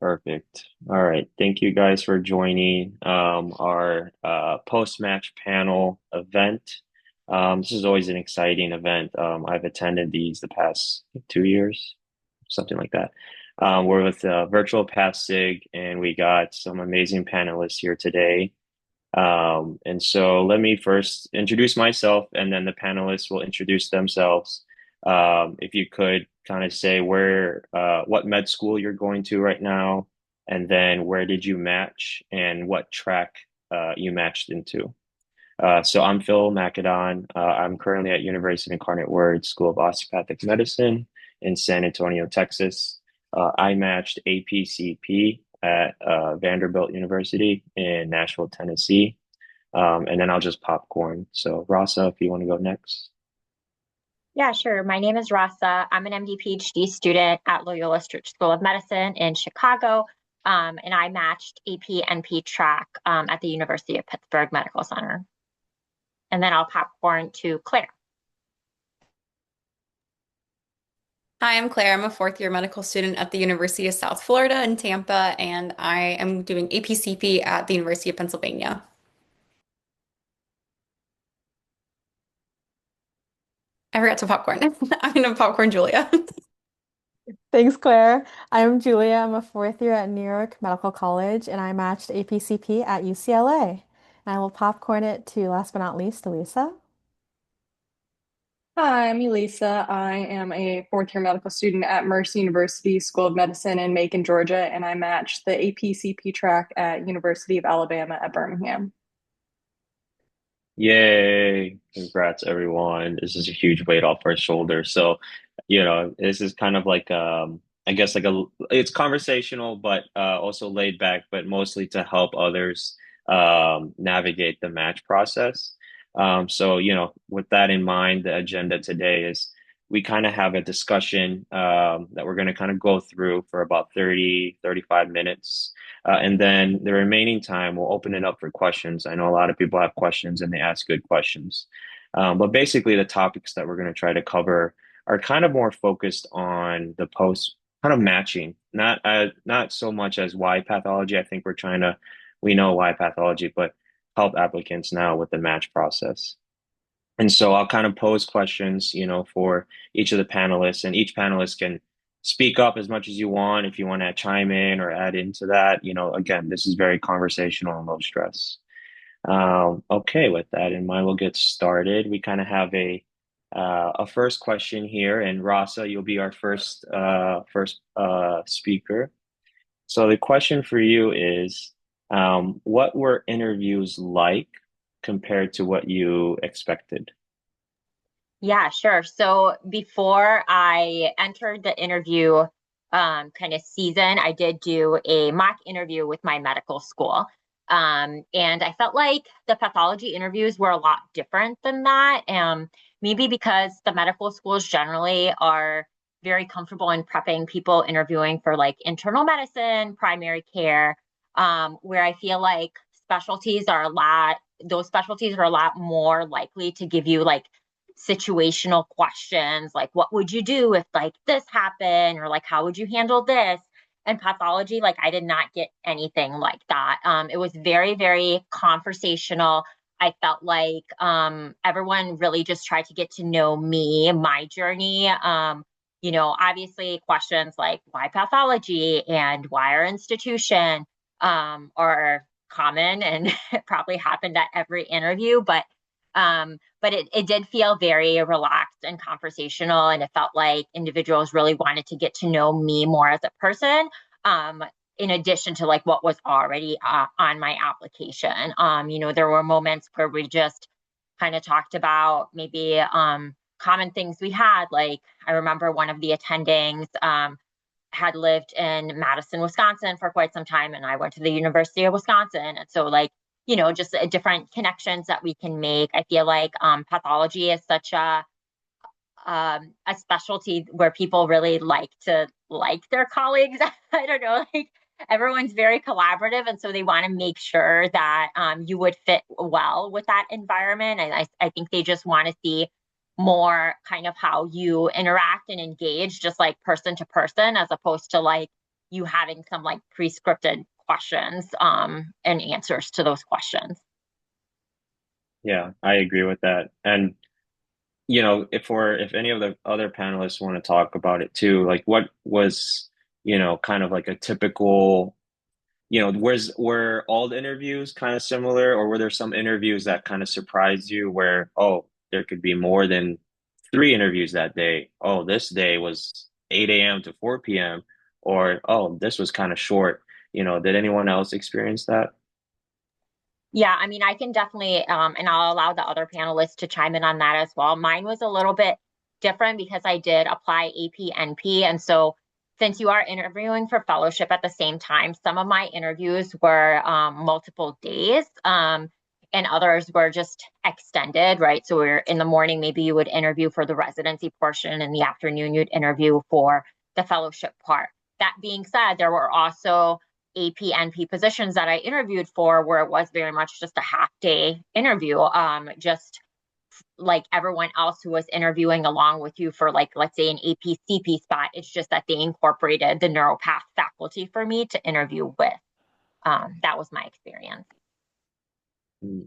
Perfect. All right. Thank you guys for joining our post-match panel event. This is always an exciting event. I've attended these the past 2 years, something like that. We're with virtual PathSIG, and we got some amazing panelists here today. And so let me first introduce myself, and then the panelists will introduce themselves. If you could kind of say what med school you're going to right now, and then where did you match, and what track you matched into. So I'm Phil Macedon. I'm currently at University Incarnate Word School of Osteopathic Medicine in San Antonio, Texas. I matched APCP at Vanderbilt University in Nashville, Tennessee. And then I'll just popcorn. So Rasa, if you want to go next. Yeah, sure. My name is Rasa. I'm an MD PhD student at Loyola Stritch School of Medicine in Chicago. And I matched AP NP track at the University of Pittsburgh Medical Center. And then I'll popcorn to Claire. Hi, I'm Claire. I'm a fourth year medical student at the University of South Florida in Tampa, and I am doing APCP at the University of Pennsylvania. I forgot to popcorn. I'm gonna popcorn Julia. Thanks, Claire. I'm Julia. I'm a fourth year at New York Medical College, and I matched APCP at UCLA. And I will popcorn it to, last but not least, Elisa. Hi, I'm Elisa. I am a fourth year medical student at Mercy University School of Medicine in Macon, Georgia, and I matched the APCP track at University of Alabama at Birmingham. Yay. Congrats, everyone. This is a huge weight off our shoulders. So, this is kind of like I guess it's conversational, but also laid back, but mostly to help others navigate the match process. So, with that in mind, the agenda today is we kind of have a discussion that we're going to kind of go through for about 35 minutes. And then the remaining time, we'll open it up for questions. I know a lot of people have questions and they ask good questions. But basically, the topics that we're going to try to cover are kind of more focused on the post kind of matching, not so much as why pathology. I think we know why pathology, but help applicants now with the match process. And so I'll kind of pose questions, for each of the panelists, and each panelist can speak up as much as you want if you want to chime in or add into that. Again, this is very conversational and low stress. Okay, with that in mind, we'll get started. We kind of have a first question here, and Rasa, you'll be our first speaker. So the question for you is, what were interviews like compared to what you expected? Yeah, sure. So before I entered the interview kind of season, I did do a mock interview with my medical school. And I felt like the pathology interviews were a lot different than that. Maybe because the medical schools generally are very comfortable in prepping people interviewing for like internal medicine, primary care, where I feel like those specialties are a lot more likely to give you like situational questions, like what would you do if like this happened, or like how would you handle this? And pathology, like I did not get anything like that. It was very, very conversational. I felt like everyone really just tried to get to know me, my journey. Obviously questions like why pathology and why our institution are common and it probably happened at every interview, but it did feel very relaxed and conversational, and it felt like individuals really wanted to get to know me more as a person, in addition to like what was already on my application. There were moments where we just kind of talked about maybe common things we had. Like I remember one of the attendings had lived in Madison, Wisconsin for quite some time, and I went to the University of Wisconsin. And so like just different connections that we can make. I feel like pathology is such a specialty where people really like to like their colleagues. I don't know, like everyone's very collaborative, and so they want to make sure that you would fit well with that environment. And I think they just want to see more kind of how you interact and engage, just like person to person, as opposed to like you having some like pre-scripted questions and answers to those questions. Yeah, I agree with that. And if any of the other panelists want to talk about it too, like what was, kind of like a typical, were all the interviews kind of similar, or were there some interviews that kind of surprised you where, oh, there could be more than three interviews that day. Oh, this day was 8 a.m. to 4 p.m. Or, oh, this was kind of short. Did anyone else experience that? Yeah, I mean, I can definitely, and I'll allow the other panelists to chime in on that as well. Mine was a little bit different because I did apply AP NP. And so, since you are interviewing for fellowship at the same time, some of my interviews were multiple days, and others were just extended, right? So, we're in the morning, maybe you would interview for the residency portion, in the afternoon, you'd interview for the fellowship part. That being said, there were also AP NP positions that I interviewed for where it was very much just a half day interview. Just like everyone else who was interviewing along with you for like, let's say an AP CP spot, it's just that they incorporated the neuropath faculty for me to interview with. That was my experience. Mm.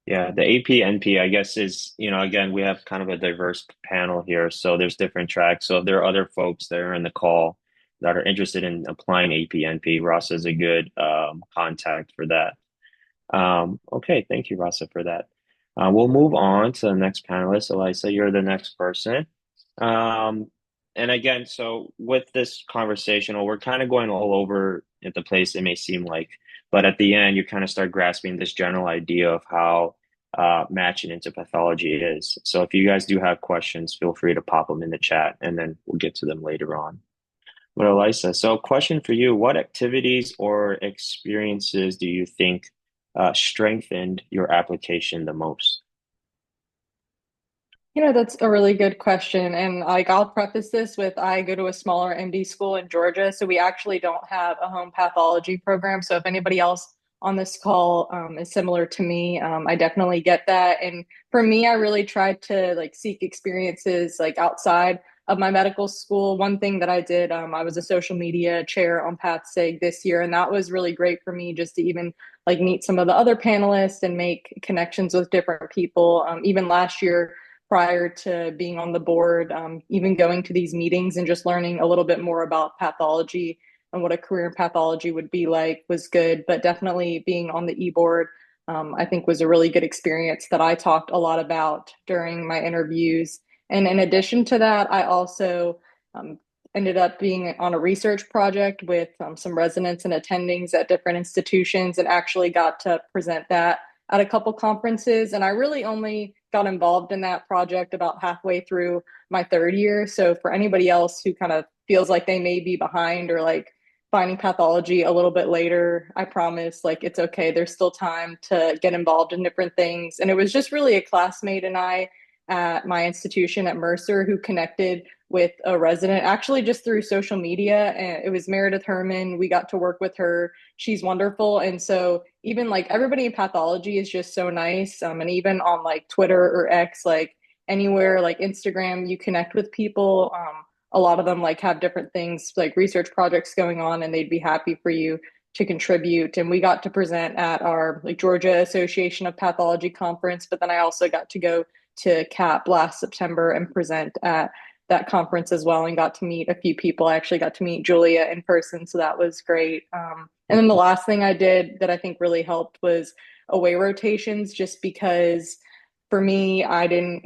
Yeah, the AP NP, I guess, is, again, we have kind of a diverse panel here. So there's different tracks. So if there are other folks that are in the call that are interested in applying AP NP, Rasa is a good contact for that. Okay, thank you, Rasa, for that. We'll move on to the next panelist. Elisa, you're the next person. Um, and again, so with this conversation, well, we're kind of going all over at the place it may seem like, but at the end, you kind of start grasping this general idea of how matching into pathology is. So if you guys do have questions, feel free to pop them in the chat, and then we'll get to them later on. But Elisa, so question for you, what activities or experiences do you think strengthened your application the most? That's a really good question. And like I'll preface this with I go to a smaller MD school in Georgia, so we actually don't have a home pathology program. So if anybody else on this call is similar to me, I definitely get that. And for me, I really tried to like seek experiences like outside of my medical school. One thing that I did, I was a social media chair on PathSIG this year, and that was really great for me just to even like meet some of the other panelists and make connections with different people. Even last year prior to being on the board, even going to these meetings and just learning a little bit more about pathology and what a career in pathology would be like was good. But definitely being on the e-board, I think was a really good experience that I talked a lot about during my interviews. And in addition to that, I also ended up being on a research project with some residents and attendings at different institutions and actually got to present that at a couple conferences. And I really only got involved in that project about halfway through my third year. So for anybody else who kind of feels like they may be behind or like finding pathology a little bit later, I promise like it's okay. There's still time to get involved in different things. And it was just really a classmate and I at my institution at Mercer who connected with a resident actually just through social media. And it was Meredith Herman. We got to work with her. She's wonderful. And so even like everybody in pathology is just so nice. And even on like Twitter or X, like anywhere like Instagram, you connect with people. A lot of them like have different things like research projects going on and they'd be happy for you to contribute. And we got to present at our like Georgia Association of Pathology conference, but then I also got to go to CAP last September and present at that conference as well and got to meet a few people. I actually got to meet Julia in person, so that was great. And then the last thing I did that I think really helped was away rotations, just because for me,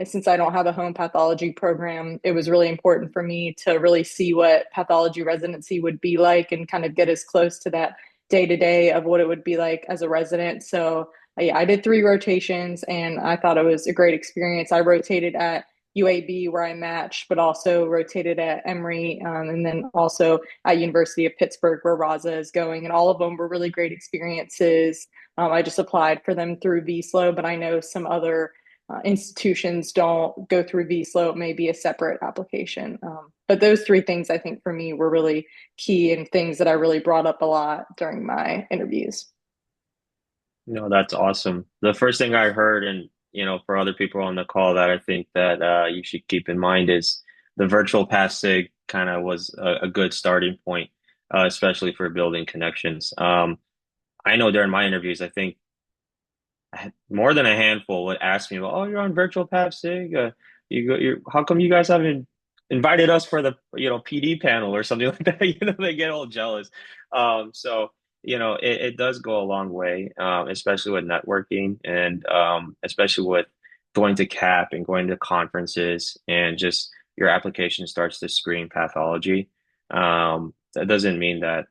since I don't have a home pathology program, it was really important for me to really see what pathology residency would be like and kind of get as close to that day to day of what it would be like as a resident. So yeah, I did 3 rotations and I thought it was a great experience. I rotated at UAB where I matched, but also rotated at Emory, and then also at University of Pittsburgh where Raza is going. And all of them were really great experiences. I just applied for them through VSLO, but I know some other institutions don't go through VSLO. It may be a separate application. But those 3 things I think for me were really key and things that I really brought up a lot during my interviews. No, that's awesome. The first thing I heard, and for other people on the call that I think that you should keep in mind is the virtual PathSig kind of was a good starting point, especially for building connections. I know during my interviews, I think more than a handful would ask me, "Oh, you're on virtual PathSIG. How come you guys haven't invited us for the PD panel or something like that?" They get all jealous. So it does go a long way, especially with networking and especially with going to CAP and going to conferences and just your application starts to screen pathology. That doesn't mean that,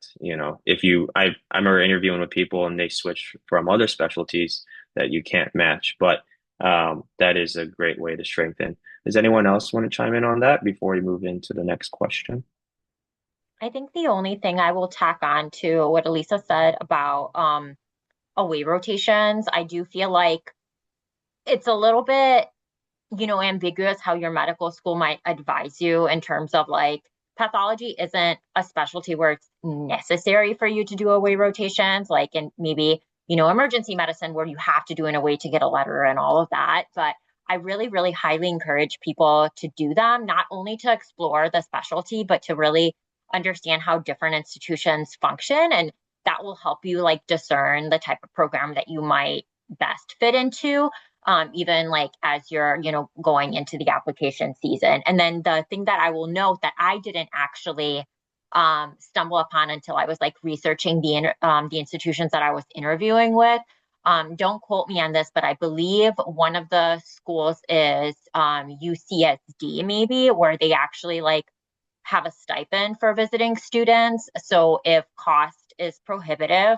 if I remember interviewing with people and they switch from other specialties that you can't match. But that is a great way to strengthen. Does anyone else want to chime in on that before we move into the next question? I think the only thing I will tack on to what Elisa said about away rotations, I do feel like it's a little bit, ambiguous how your medical school might advise you in terms of like pathology isn't a specialty where it's necessary for you to do away rotations, like in maybe, emergency medicine where you have to do an away to get a letter and all of that. But I really, really highly encourage people to do them, not only to explore the specialty, but to really understand how different institutions function. And that will help you like discern the type of program that you might best fit into, even like as you're, going into the application season. And then the thing that I will note that I didn't actually stumble upon until I was like researching the institutions that I was interviewing with. Don't quote me on this, but I believe one of the schools is UCSD, maybe, where they actually like have a stipend for visiting students. So if cost is prohibitive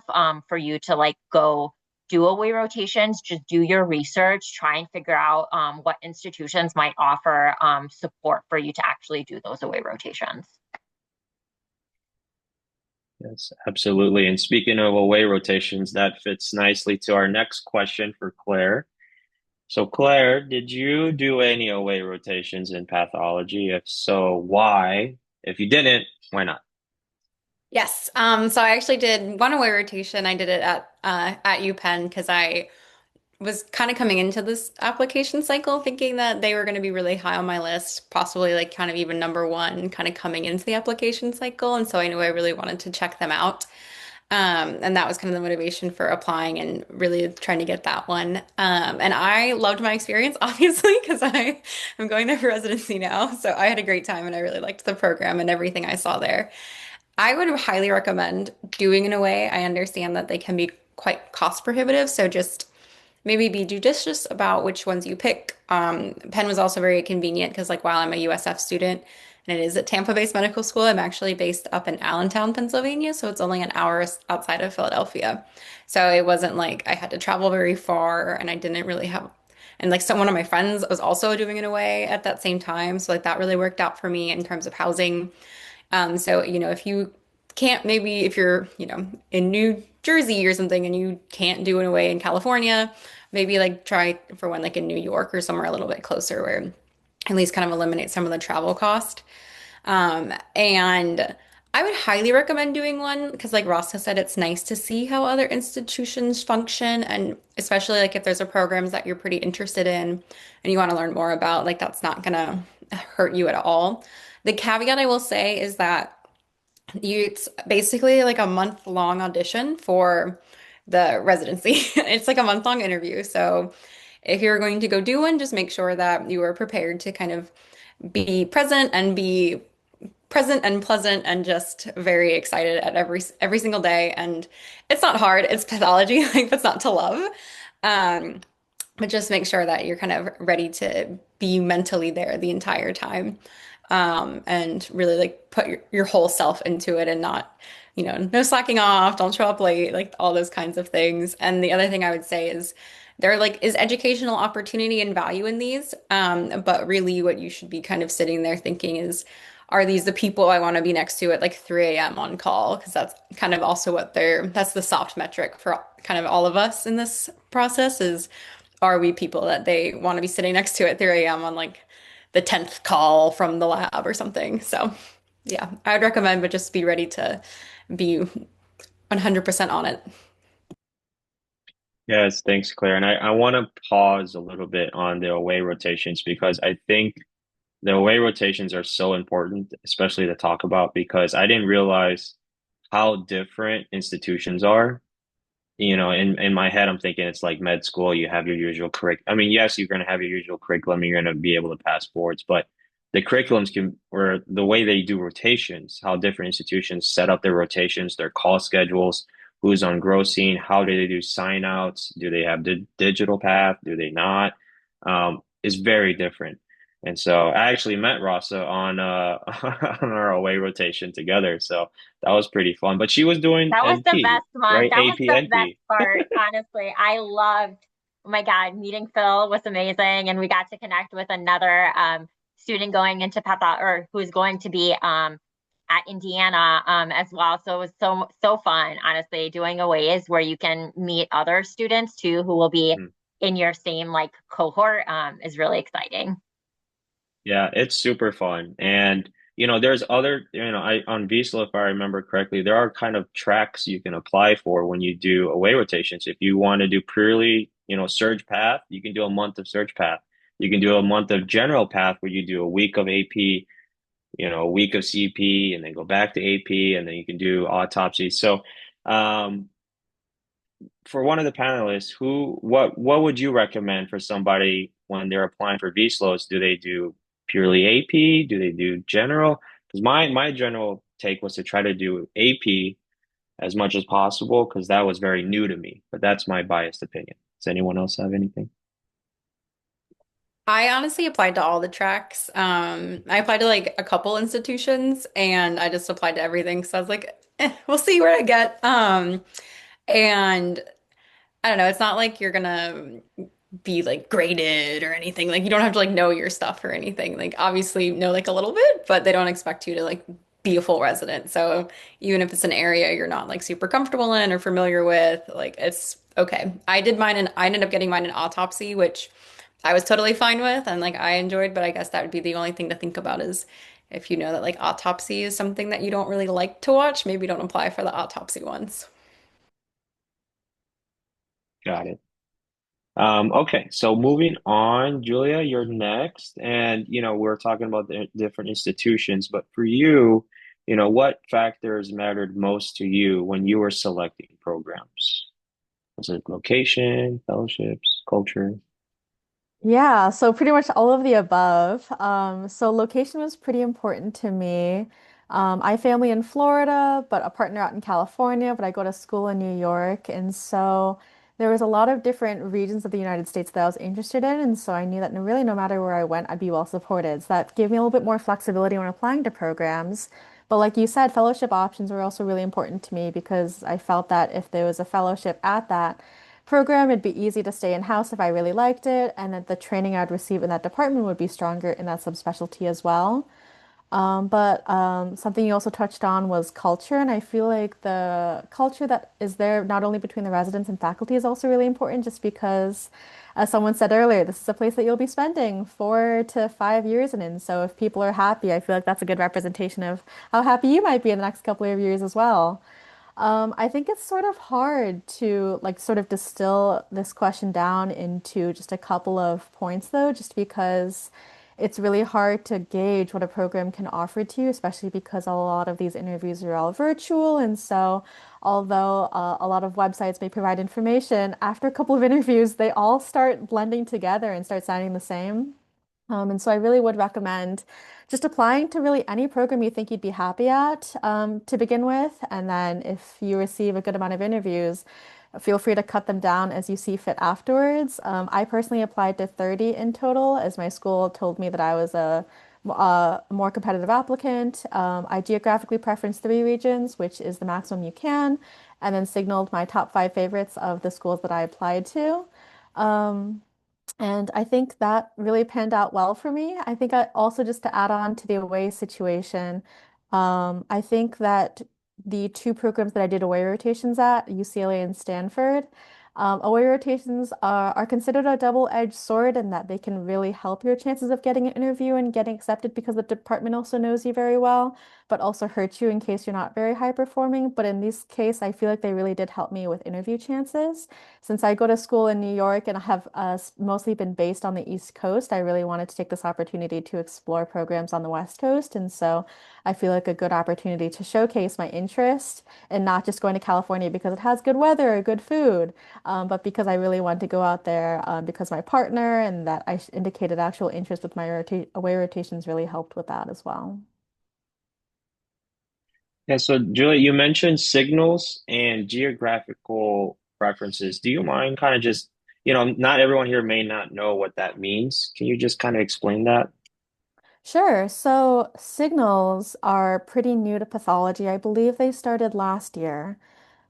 for you to like go do away rotations, just do your research, try and figure out what institutions might offer support for you to actually do those away rotations. Yes, absolutely. And speaking of away rotations, that fits nicely to our next question for Claire. So, Claire, did you do any away rotations in pathology? If so, why? If you didn't, why not? Yes. So I actually did one away rotation. I did it at UPenn because I was kind of coming into this application cycle thinking that they were going to be really high on my list, possibly like kind of even number one, kind of coming into the application cycle. And so I knew I really wanted to check them out. And that was kind of the motivation for applying and really trying to get that one. And I loved my experience, obviously, because I am going there for residency now. So I had a great time and I really liked the program and everything I saw there. I would highly recommend doing in a way. I understand that they can be quite cost prohibitive, so just maybe be judicious about which ones you pick. Penn was also very convenient because, like, while I'm a USF student and it is at Tampa-based medical school, I'm actually based up in Allentown, Pennsylvania, so it's only an hour outside of Philadelphia. So it wasn't like I had to travel very far, and I didn't really have. And like one of my friends was also doing it away at that same time, so like that really worked out for me in terms of housing. So, if you can't, maybe if you're, in New Jersey or something and you can't do it away in California, maybe like try for one like in New York or somewhere a little bit closer where at least kind of eliminate some of the travel cost. And I would highly recommend doing one because like Ross has said, it's nice to see how other institutions function. And especially like if there's a programs that you're pretty interested in and you want to learn more about, like that's not gonna hurt you at all. The caveat I will say is that it's basically like a month-long audition for the residency. It's like a month-long interview. So if you're going to go do one, just make sure that you are prepared to kind of be present and pleasant and just very excited at every single day. And it's not hard. It's pathology. Like that's not to love. Um, but just make sure that you're kind of ready to be mentally there the entire time. And really like put your whole self into it and not, no slacking off, don't show up late, like all those kinds of things. And the other thing I would say is there like is educational opportunity and value in these. But really what you should be kind of sitting there thinking is, are these the people I want to be next to at like 3 a.m. on call? Because that's kind of also that's the soft metric for kind of all of us in this process is, are we people that they want to be sitting next to at 3 a.m. on like the 10th call from the lab or something. So yeah, I would recommend, but just be ready to be 100% on it. Yes, thanks, Claire. And I want to pause a little bit on the away rotations because I think the away rotations are so important, especially to talk about because I didn't realize how different institutions are. In my head, I'm thinking it's like med school. You have your usual curriculum. I mean, yes, you're going to have your usual curriculum. You're going to be able to pass boards, but the curriculums can, or the way they do rotations, how different institutions set up their rotations, their call schedules, who's on grossing, how do they do sign outs? Do they have the digital path? Do they not? Is very different. And so I actually met Rasa on on our away rotation together. So that was pretty fun. But she was doing That was the NP, best one. right? That was AP the best NP. part, honestly. I loved, oh my God, meeting Phil was amazing. And we got to connect with another student going into patho or who's going to be at Indiana as well. So it was so fun, honestly, doing aways where you can meet other students too who will be Mhm. in your same like cohort is really exciting. Yeah, it's super fun. And there's other, I on Visa, if I remember correctly, there are kind of tracks you can apply for when you do away rotations. If you want to do purely, surge path, you can do a month of surge path. You can do a month of general path where you do a week of AP, a week of CP, and then go back to AP, and then you can do autopsy. So, um, for one of the panelists, what would you recommend for somebody when they're applying for VSLOs? Do they do purely AP? Do they do general? Because my general take was to try to do AP as much as possible because that was very new to me. But that's my biased opinion. Does anyone else have anything? I honestly applied to all the tracks. I applied to like a couple institutions and I just applied to everything. So I was like, we'll see where I get. And I don't know, it's not like you're gonna be like graded or anything. Like you don't have to like know your stuff or anything. Like obviously know like a little bit, but they don't expect you to like be a full resident. So even if it's an area you're not like super comfortable in or familiar with, like it's okay. I did mine and I ended up getting mine in autopsy, which I was totally fine with and like I enjoyed, but I guess that would be the only thing to think about is if you know that like autopsy is something that you don't really like to watch, maybe don't apply for the autopsy ones. Got it. Okay, so moving on, Julia, you're next. And, we're talking about the different institutions, but for you, what factors mattered most to you when you were selecting programs? Was it location, fellowships, culture? Yeah, so pretty much all of the above. So location was pretty important to me. I have family in Florida, but a partner out in California, but I go to school in New York. And so there was a lot of different regions of the United States that I was interested in. And so I knew that really no matter where I went, I'd be well supported. So that gave me a little bit more flexibility when applying to programs. But like you said, fellowship options were also really important to me because I felt that if there was a fellowship at that, program, it'd be easy to stay in-house if I really liked it, and that the training I'd receive in that department would be stronger in that subspecialty as well. But something you also touched on was culture, and I feel like the culture that is there not only between the residents and faculty is also really important, just because, as someone said earlier, this is a place that you'll be spending 4 to 5 years in. So if people are happy, I feel like that's a good representation of how happy you might be in the next couple of years as well. I think it's sort of hard to like sort of distill this question down into just a couple of points though, just because it's really hard to gauge what a program can offer to you, especially because a lot of these interviews are all virtual. And so, although a lot of websites may provide information, after a couple of interviews, they all start blending together and start sounding the same. And so I really would recommend just applying to really any program you think you'd be happy at to begin with. And then if you receive a good amount of interviews, feel free to cut them down as you see fit afterwards. I personally applied to 30 in total, as my school told me that I was a more competitive applicant. I geographically preferenced 3 regions, which is the maximum you can, and then signaled my top 5 favorites of the schools that I applied to. Um, and I think that really panned out well for me. I think I also just to add on to the away situation, I think that the 2 programs that I did away rotations at, UCLA and Stanford, away rotations are considered a double-edged sword in that they can really help your chances of getting an interview and getting accepted because the department also knows you very well. but also hurt you in case you're not very high performing. But in this case, I feel like they really did help me with interview chances. Since I go to school in New York and have mostly been based on the East Coast, I really wanted to take this opportunity to explore programs on the West Coast. And so I feel like a good opportunity to showcase my interest and not just going to California because it has good weather or good food, but because I really want to go out there because my partner and that I indicated actual interest with my away rotations really helped with that as well. Yeah, so Julia, you mentioned signals and geographical preferences. Do you mind kind of just, not everyone here may not know what that means. Can you just kind of explain that? Sure. So signals are pretty new to pathology. I believe they started last year.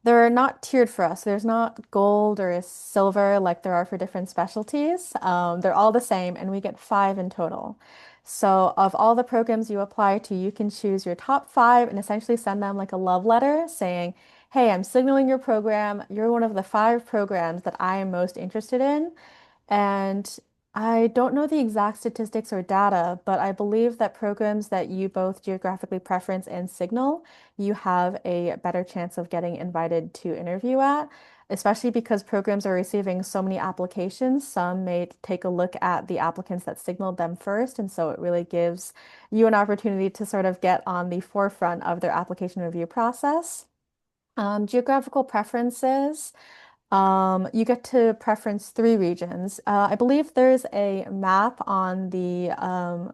They're not tiered for us. There's not gold or silver like there are for different specialties. They're all the same, and we get five in total. So, of all the programs you apply to, you can choose your top five and essentially send them like a love letter saying, "Hey, I'm signaling your program. You're one of the five programs that I am most interested in." And I don't know the exact statistics or data, but I believe that programs that you both geographically preference and signal, you have a better chance of getting invited to interview at, especially because programs are receiving so many applications. Some may take a look at the applicants that signaled them first, and so it really gives you an opportunity to sort of get on the forefront of their application review process. Geographical preferences. You get to preference three regions. I believe there's a map on the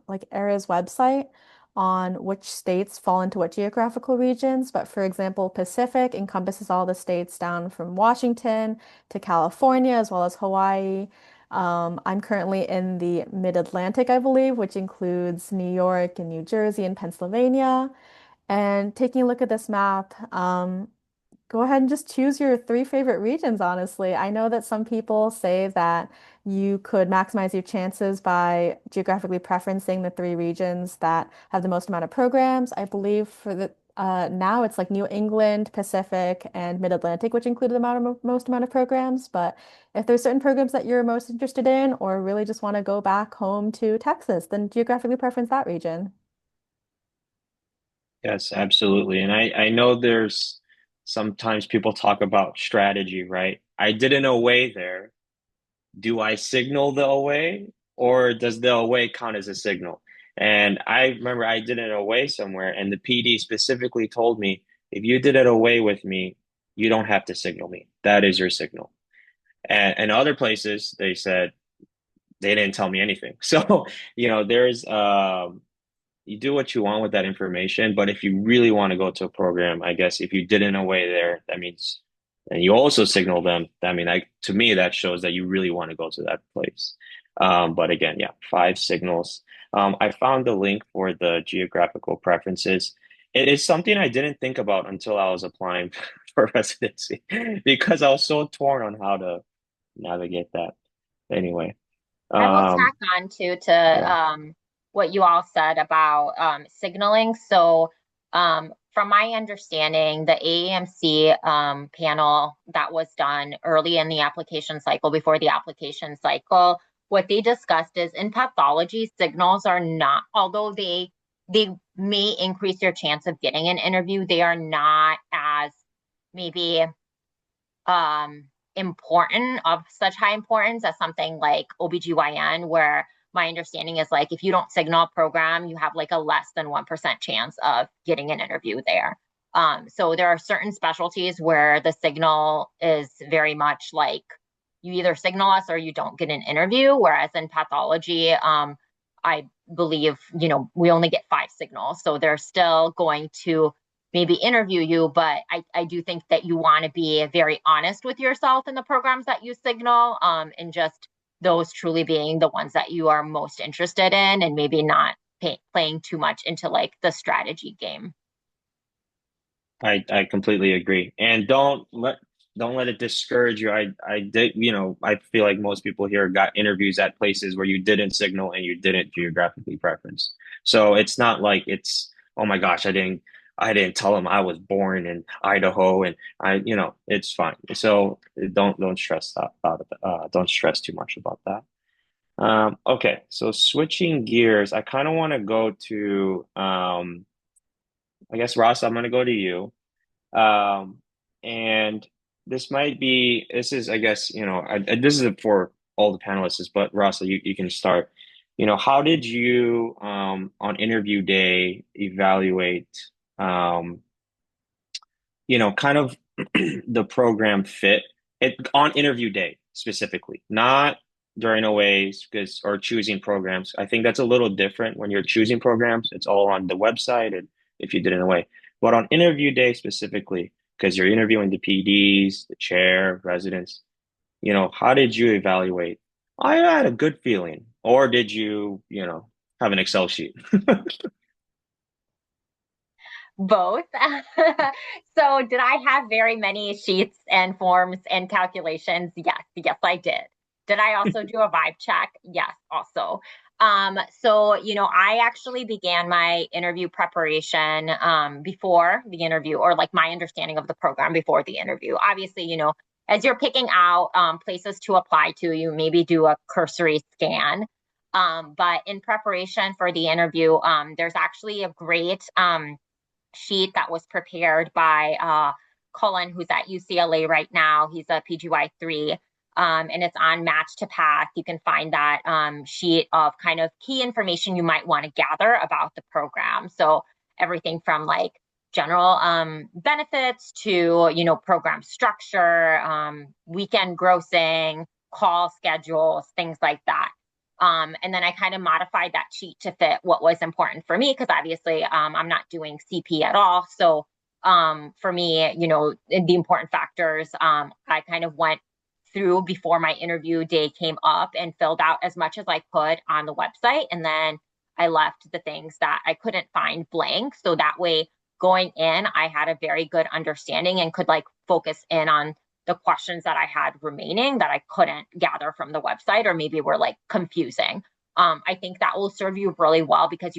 like AREA's website on which states fall into what geographical regions. But for example, Pacific encompasses all the states down from Washington to California, as well as Hawaii. I'm currently in the Mid-Atlantic, I believe, which includes New York and New Jersey and Pennsylvania. And taking a look at this map, go ahead and just choose your three favorite regions, honestly. I know that some people say that you could maximize your chances by geographically preferencing the three regions that have the most amount of programs. I believe for the now it's like New England, Pacific, and Mid-Atlantic, which include the most amount of programs. But if there's certain programs that you're most interested in, or really just want to go back home to Texas, then geographically preference that region. Yes, absolutely. And I know there's sometimes people talk about strategy, right? I did an away there. Do I signal the away or does the away count as a signal? And I remember I did an away somewhere and the PD specifically told me, if you did it away with me, you don't have to signal me. That is your signal. And other places, they said they didn't tell me anything. So, there's you do what you want with that information. But if you really want to go to a program, I guess if you did in a way there, that means, and you also signal them. I mean, to me, that shows that you really want to go to that place. But again, yeah, five signals. I found the link for the geographical preferences. It is something I didn't think about until I was applying for residency because I was so torn on how to navigate that. Anyway, I will tack um, on to yeah. what you all said about signaling. So, from my understanding, the AAMC panel that was done early in the application cycle, before the application cycle, what they discussed is in pathology, signals are not, although they may increase your chance of getting an interview, they are not as maybe important of such high importance as something like OBGYN, where my understanding is like if you don't signal a program, you have like a less than 1% chance of getting an interview there. So there are certain specialties where the signal is very much like you either signal us or you don't get an interview. Whereas in pathology, I believe, we only get five signals. So they're still going to maybe interview you, but I do think that you want to be very honest with yourself in the programs that you signal, and just those truly being the ones that you are most interested in and maybe not playing too much into like the strategy game. I completely agree. And don't let it discourage you. I did, I feel like most people here got interviews at places where you didn't signal and you didn't geographically preference. So it's not like it's, oh my gosh, I didn't tell them I was born in Idaho and it's fine. So don't stress that about it. Don't stress too much about that. Okay, so switching gears, I kind of want to go to I guess Ross, I'm gonna go to you. Um, and this is, I guess, this is for all the panelists, but Ross, you can start. How did you, on interview day evaluate, um, kind of the program fit on interview day specifically, not during OAs because or choosing programs. I think that's a little different when you're choosing programs. It's all on the website and if you did it in a way. But on interview day specifically, because you're interviewing the PDs, the chair, residents, how did you evaluate? I had a good feeling. Or did you, have an Excel sheet? Both. So did I have very many sheets and forms and calculations? Yes, yes, I did. Did I also do a vibe check? Yes, also. So, I actually began my interview preparation before the interview, or like my understanding of the program before the interview. Obviously, as you're picking out places to apply to, you maybe do a cursory scan. But in preparation for the interview, there's actually a great sheet that was prepared by Cullen, who's at UCLA right now. He's a PGY3, and it's on Match to Path. You can find that sheet of kind of key information you might want to gather about the program. So everything from like general benefits to, program structure, weekend grossing, call schedules, things like that. And then I kind of modified that sheet to fit what was important for me because obviously I'm not doing CP at all. So for me, the important factors I kind of went through before my interview day came up and filled out as much as I could on the website. And then I left the things that I couldn't find blank. So that way, going in, I had a very good understanding and could like focus in on the questions that I had remaining that I couldn't gather from the website or maybe were like confusing. I think that will serve you really well because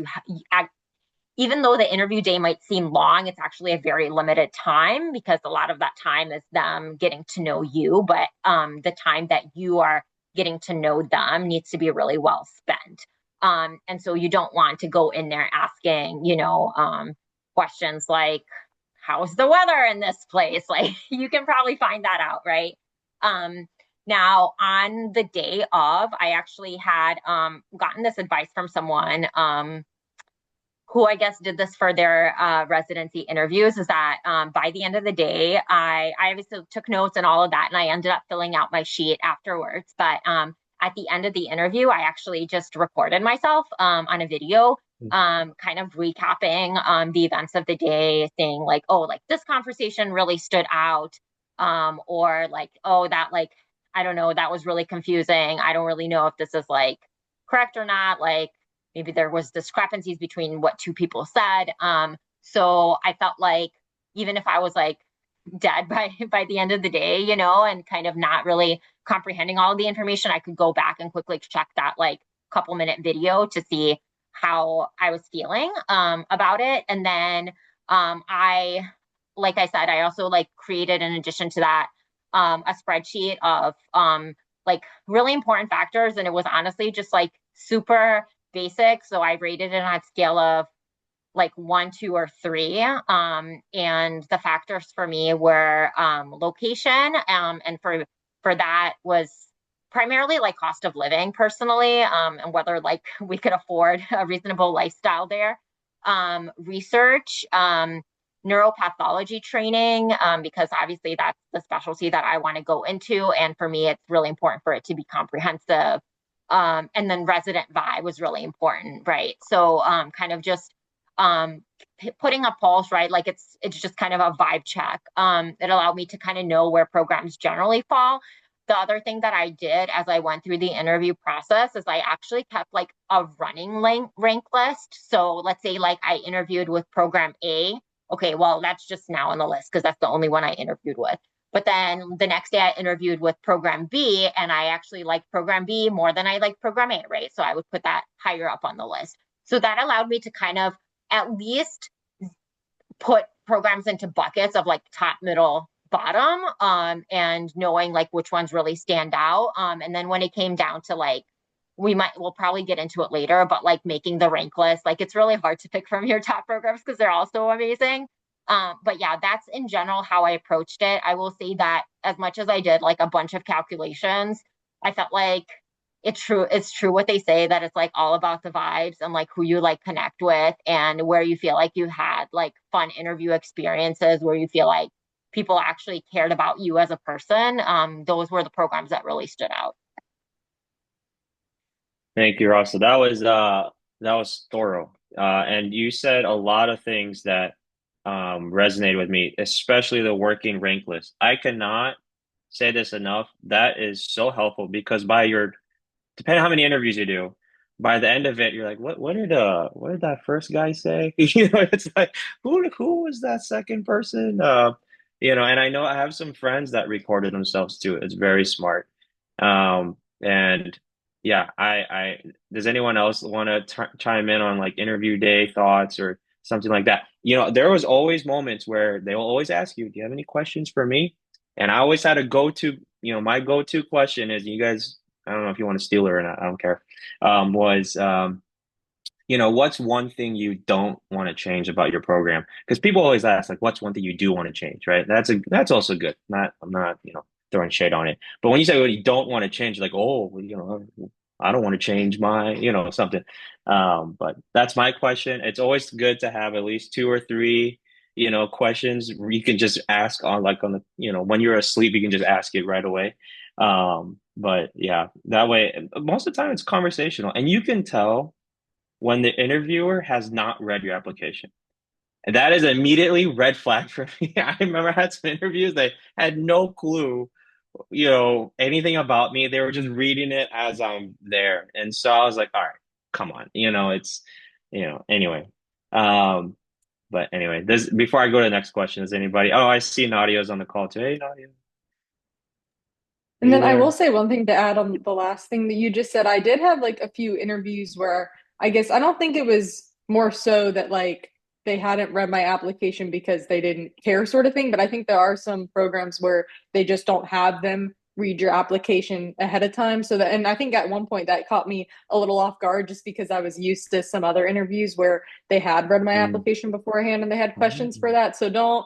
even though the interview day might seem long, it's actually a very limited time because a lot of that time is them getting to know you, but the time that you are getting to know them needs to be really well spent. And so you don't want to go in there asking, questions like, how's the weather in this place? Like you can probably find that out, right? Now on the day of, I actually had gotten this advice from someone who I guess did this for their residency interviews is that by the end of the day, I obviously took notes and all of that, and I ended up filling out my sheet afterwards. But at the end of the interview, I actually just recorded myself on a video, kind of recapping the events of the day, saying like, oh, like this conversation really stood out, or like, oh, that like, I don't know, that was really confusing. I don't really know if this is like correct or not. Like, maybe there was discrepancies between what two people said. So I felt like even if I was like dead by the end of the day, and kind of not really comprehending all of the information, I could go back and quickly check that like couple minute video to see how I was feeling about it. And then like I said, I also like created in addition to that a spreadsheet of like really important factors. And it was honestly just like super basic. So I rated it on a scale of like 1, 2, or 3. And the factors for me were location. And for that was primarily like cost of living personally, and whether like we could afford a reasonable lifestyle there. Research, neuropathology training, because obviously that's the specialty that I want to go into. And for me, it's really important for it to be comprehensive. And then resident vibe was really important, right? So kind of just putting a pulse, right? Like it's just kind of a vibe check. It allowed me to kind of know where programs generally fall. The other thing that I did as I went through the interview process is I actually kept like a running rank list. So let's say like I interviewed with program A. Okay, well, that's just now on the list because that's the only one I interviewed with. But then the next day I interviewed with program B and I actually liked program B more than I liked program A, right? So I would put that higher up on the list. So that allowed me to kind of at least put programs into buckets of like top, middle, bottom, and knowing like which ones really stand out. And then when it came down to like we'll probably get into it later, but like making the rank list, like it's really hard to pick from your top programs because they're all so amazing. But yeah, that's in general how I approached it. I will say that as much as I did like a bunch of calculations, I felt like it's true what they say that it's like all about the vibes and like who you like connect with and where you feel like you had like fun interview experiences where you feel like people actually cared about you as a person. Those were the programs that really stood out. Thank you, Russell. That was thorough. And you said a lot of things that resonated with me, especially the working rank list. I cannot say this enough. That is so helpful because depending on how many interviews you do, by the end of it, you're like, what did that first guy say? It's like who was that second person? And I know I have some friends that recorded themselves too. It's very smart. And yeah, I does anyone else want to chime in on like interview day thoughts or something like that? There was always moments where they will always ask you, "Do you have any questions for me?" And I always had a go-to, my go-to question is, you guys, I don't know if you want to steal it or not, I don't care. Was what's one thing you don't want to change about your program? Because people always ask, like, what's one thing you do want to change, right? That's also good. I'm not, throwing shade on it. But when you say what you don't want to change, like, oh, well, I don't want to change my, something. But that's my question. It's always good to have at least two or three, questions you can just ask on the, when you're asleep, you can just ask it right away. But yeah, that way, most of the time it's conversational, and you can tell when the interviewer has not read your application. And that is immediately red flag for me. I remember I had some interviews, they had no clue, anything about me. They were just reading it as I'm there. And so I was like, all right, come on. Anyway. Um, but anyway, this before I go to the next question, is anybody, oh, I see Nadia's on the call too. Hey, Nadia, are And you then I will there? say one thing to add on the last thing that you just said. I did have like a few interviews where I guess I don't think it was more so that like they hadn't read my application because they didn't care sort of thing, but I think there are some programs where they just don't have them read your application ahead of time. So that, and I think at one point that caught me a little off guard just because I was used to some other interviews where they had read my Mm. application beforehand and they had questions for that. So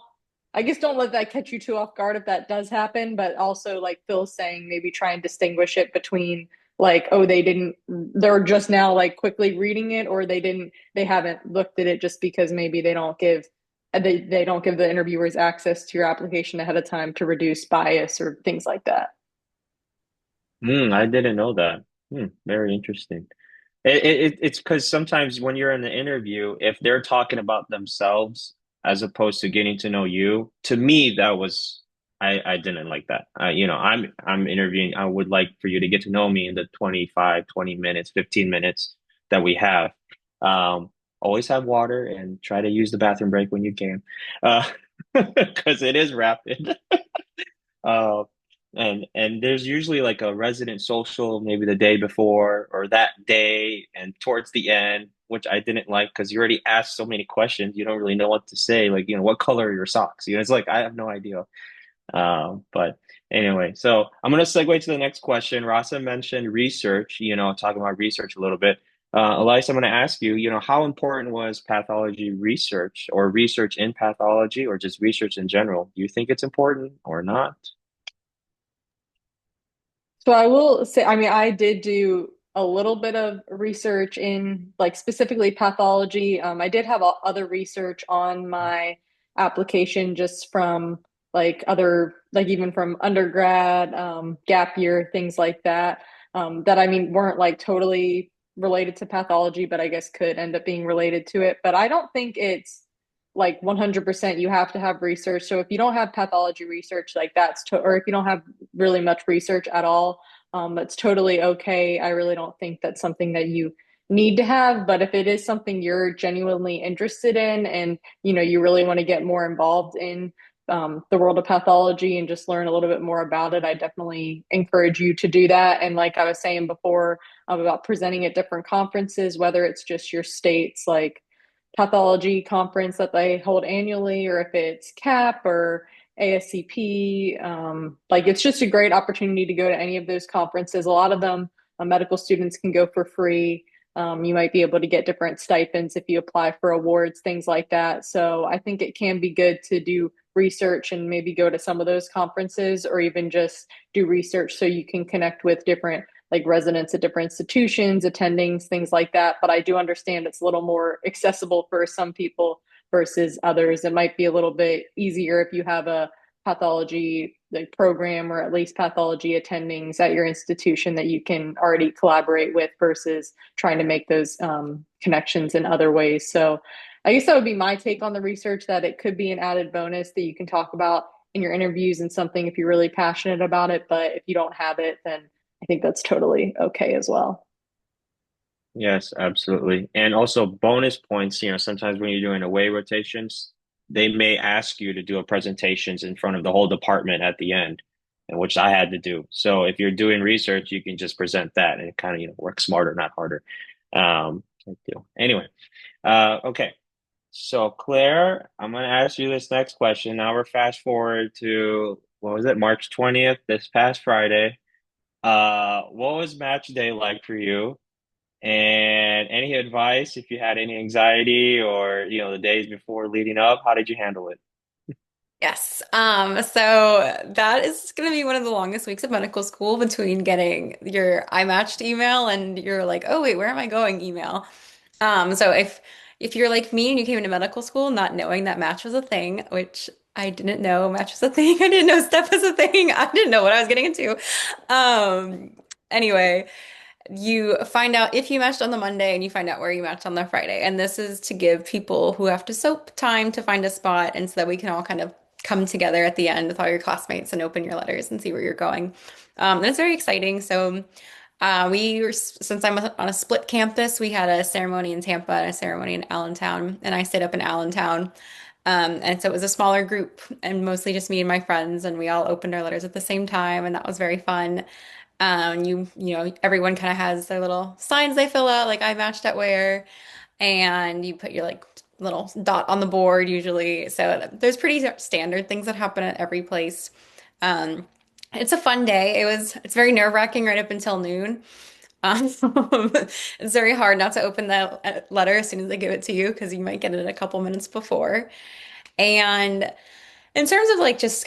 I guess don't let that catch you too off guard if that does happen, but also like Phil's saying, maybe try and distinguish it between like, oh, they're just now like quickly reading it, or they haven't looked at it just because maybe they don't give the interviewers access to your application ahead of time to reduce bias or things like that. I didn't know that. Very interesting. It's because sometimes when you're in the interview, if they're talking about themselves as opposed to getting to know you, to me, I didn't like that. I'm interviewing. I would like for you to get to know me in the 25, 20 minutes, 15 minutes that we have. Always have water and try to use the bathroom break when you can, because it is rapid. Uh, and there's usually like a resident social maybe the day before or that day and towards the end, which I didn't like because you already asked so many questions. You don't really know what to say. Like, what color are your socks? It's like I have no idea. But anyway, so I'm gonna segue to the next question. Rasa mentioned research, talking about research a little bit. Elias, I'm going to ask you, how important was pathology research or research in pathology or just research in general? Do you think it's important or not? So I will say, I mean, I did do a little bit of research in like specifically pathology. I did have other research on my application just from like like even from undergrad, gap year, things like that, that I mean weren't like totally related to pathology, but I guess could end up being related to it. But I don't think it's like 100% you have to have research. So if you don't have pathology research, like or if you don't have really much research at all, that's totally okay. I really don't think that's something that you need to have, but if it is something you're genuinely interested in and you really want to get more involved in the world of pathology and just learn a little bit more about it, I definitely encourage you to do that. And like I was saying before, about presenting at different conferences, whether it's just your state's like pathology conference that they hold annually, or if it's CAP or ASCP. Like it's just a great opportunity to go to any of those conferences. A lot of them medical students can go for free. You might be able to get different stipends if you apply for awards, things like that. So I think it can be good to do research and maybe go to some of those conferences, or even just do research so you can connect with different like residents at different institutions, attendings, things like that. But I do understand it's a little more accessible for some people versus others. It might be a little bit easier if you have a pathology like program, or at least pathology attendings at your institution that you can already collaborate with, versus trying to make those connections in other ways. So I guess that would be my take on the research, that it could be an added bonus that you can talk about in your interviews and something if you're really passionate about it. But if you don't have it, then I think that's totally okay as well. Yes, absolutely. And also bonus points, sometimes when you're doing away rotations, they may ask you to do a presentations in front of the whole department at the end, and which I had to do. So if you're doing research, you can just present that and it kind of, work smarter, not harder. Anyway, okay. So Claire, I'm gonna ask you this next question. Now we're fast forward to, what was it, March 20th, this past Friday. What was match day like for you? And any advice if you had any anxiety or, the days before leading up, how did you handle it? Yes. So that is going to be one of the longest weeks of medical school, between getting your I matched email and you're like, oh wait, where am I going email. So if you're like me and you came into medical school not knowing that match was a thing, which I didn't know match was a thing. I didn't know step was a thing. I didn't know what I was getting into. Um, anyway, you find out if you matched on the Monday and you find out where you matched on the Friday. And this is to give people who have to soap time to find a spot, and so that we can all kind of come together at the end with all your classmates and open your letters and see where you're going. And it's very exciting. So since I'm on a split campus, we had a ceremony in Tampa and a ceremony in Allentown, and I stayed up in Allentown. And so it was a smaller group and mostly just me and my friends, and we all opened our letters at the same time, and that was very fun. Everyone kind of has their little signs they fill out, like I matched at where, and you put your like little dot on the board usually. So there's pretty standard things that happen at every place. Um, it's a fun day. It's very nerve-wracking right up until noon. Um, it's very hard not to open that letter as soon as they give it to you, because you might get it a couple minutes before. And in terms of like just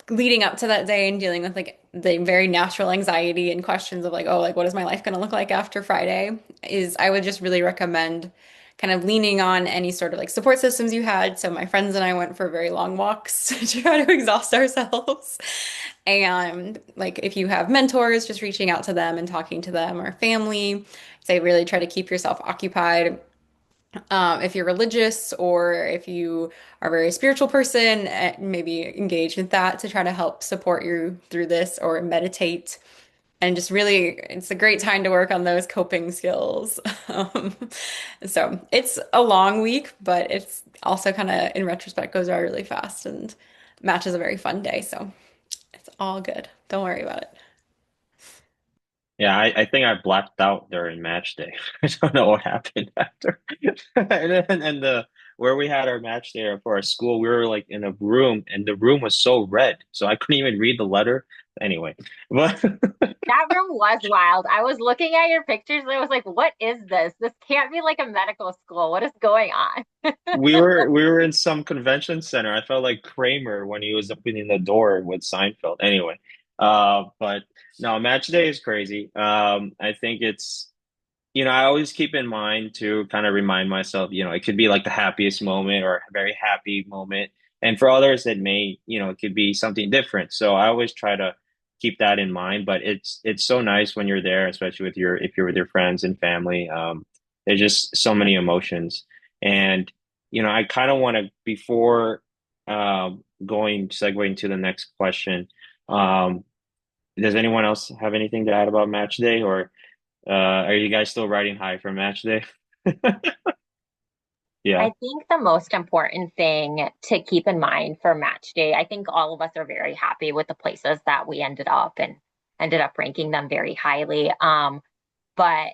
leading up to that day and dealing with like the very natural anxiety and questions of like, oh, like what is my life going to look like after Friday, is I would just really recommend kind of leaning on any sort of like support systems you had. So my friends and I went for very long walks to try to exhaust ourselves. And like if you have mentors, just reaching out to them and talking to them, or family, say really try to keep yourself occupied. If you're religious or if you are a very spiritual person, maybe engage with that to try to help support you through this, or meditate. And just really, it's a great time to work on those coping skills. Um, so it's a long week, but it's also kind of, in retrospect, goes by really fast, and match is a very fun day. So it's all good. Don't worry about it. Yeah, I think I blacked out during match day. I don't know what happened after. And the where we had our match day for our school, we were like in a room, and the room was so red, so I couldn't even read the letter. Anyway, but That room was wild. I was looking at your pictures and I was like, what is this? This can't be like a medical school. What is going on? we were in some convention center. I felt like Kramer when he was opening the door with Seinfeld. Anyway, but no, match day is crazy. I think it's, I always keep in mind to kind of remind myself, it could be like the happiest moment or a very happy moment. And for others, it may, it could be something different. So I always try to keep that in mind. But it's so nice when you're there, especially if you're with your friends and family. There's just so many emotions. And, I kind of want to, before segueing to the next question, um, does anyone else have anything to add about match day, or are you guys still riding high for match day? Yeah. I think the most important thing to keep in mind for match day, I think all of us are very happy with the places that we ended up, and ended up ranking them very highly. But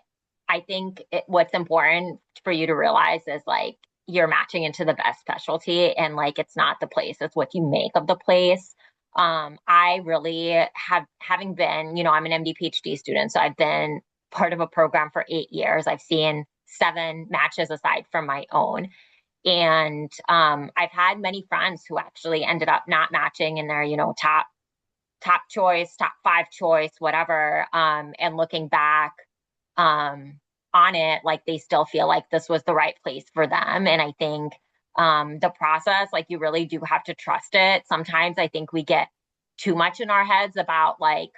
I think what's important for you to realize is like you're matching into the best specialty, and like it's not the place, it's what you make of the place. I really have, having been, I'm an MD PhD student, so I've been part of a program for 8 years. I've seen 7 matches aside from my own. And I've had many friends who actually ended up not matching in their, top choice, top 5 choice, whatever. And looking back on it, like they still feel like this was the right place for them. And I think the process, like you really do have to trust it. Sometimes I think we get too much in our heads about like